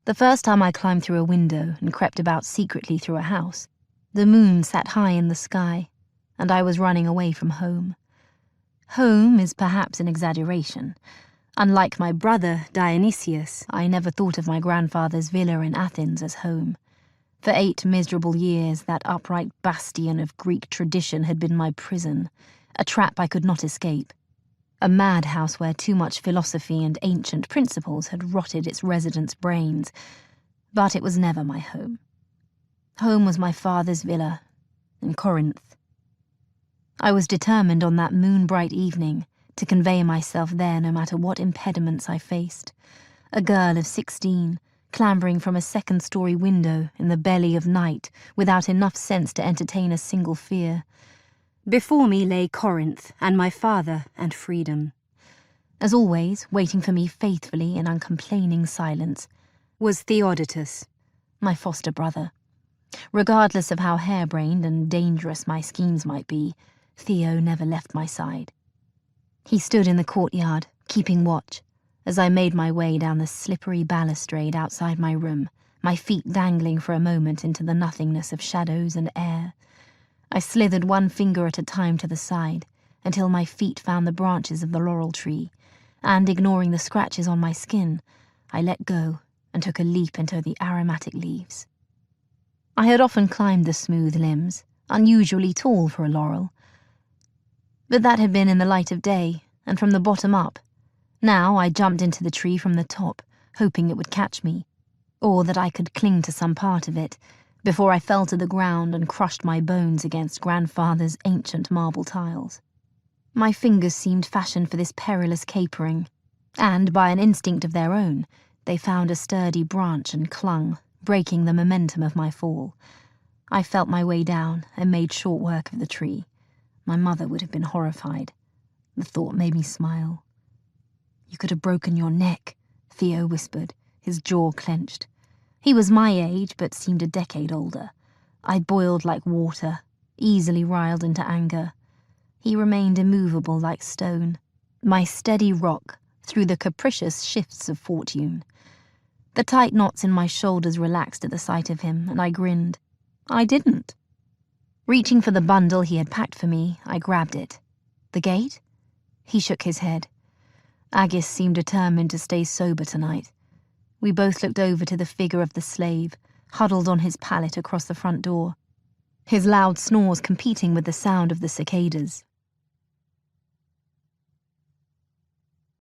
The first time I climbed through a window and crept about secretly through a house, the moon sat high in the sky, and I was running away from home. Home is perhaps an exaggeration. Unlike my brother, Dionysius, I never thought of my grandfather's villa in Athens as home. For 8 miserable years, that upright bastion of Greek tradition had been my prison, a trap I could not escape, a madhouse where too much philosophy and ancient principles had rotted its residents' brains. But it was never my home. Home was my father's villa in Corinth. I was determined on that moon-bright evening to convey myself there no matter what impediments I faced. A girl of 16, clambering from a 2nd-story window in the belly of night without enough sense to entertain a single fear. Before me lay Corinth and my father and freedom. As always, waiting for me faithfully in uncomplaining silence, was Theodotus, my foster brother. Regardless of how harebrained and dangerous my schemes might be, Theo never left my side. He stood in the courtyard, keeping watch, as I made my way down the slippery balustrade outside my room, my feet dangling for a moment into the nothingness of shadows and air. I slithered one finger at a time to the side, until my feet found the branches of the laurel tree, and, ignoring the scratches on my skin, I let go and took a leap into the aromatic leaves. I had often climbed the smooth limbs, unusually tall for a laurel, but that had been in the light of day, and from the bottom up. Now I jumped into the tree from the top, hoping it would catch me, or that I could cling to some part of it, before I fell to the ground and crushed my bones against grandfather's ancient marble tiles. My fingers seemed fashioned for this perilous capering, and by an instinct of their own, they found a sturdy branch and clung, breaking the momentum of my fall. I felt my way down and made short work of the tree. My mother would have been horrified. The thought made me smile. "You could have broken your neck," Theo whispered, his jaw clenched. He was my age, but seemed a decade older. I boiled like water, easily riled into anger. He remained immovable like stone, my steady rock through the capricious shifts of fortune. The tight knots in my shoulders relaxed at the sight of him, and I grinned. I didn't. Reaching for the bundle he had packed for me, I grabbed it. "The gate?" He shook his head. Agis seemed determined to stay sober tonight. We both looked over to the figure of the slave, huddled on his pallet across the front door, his loud snores competing with the sound of the cicadas.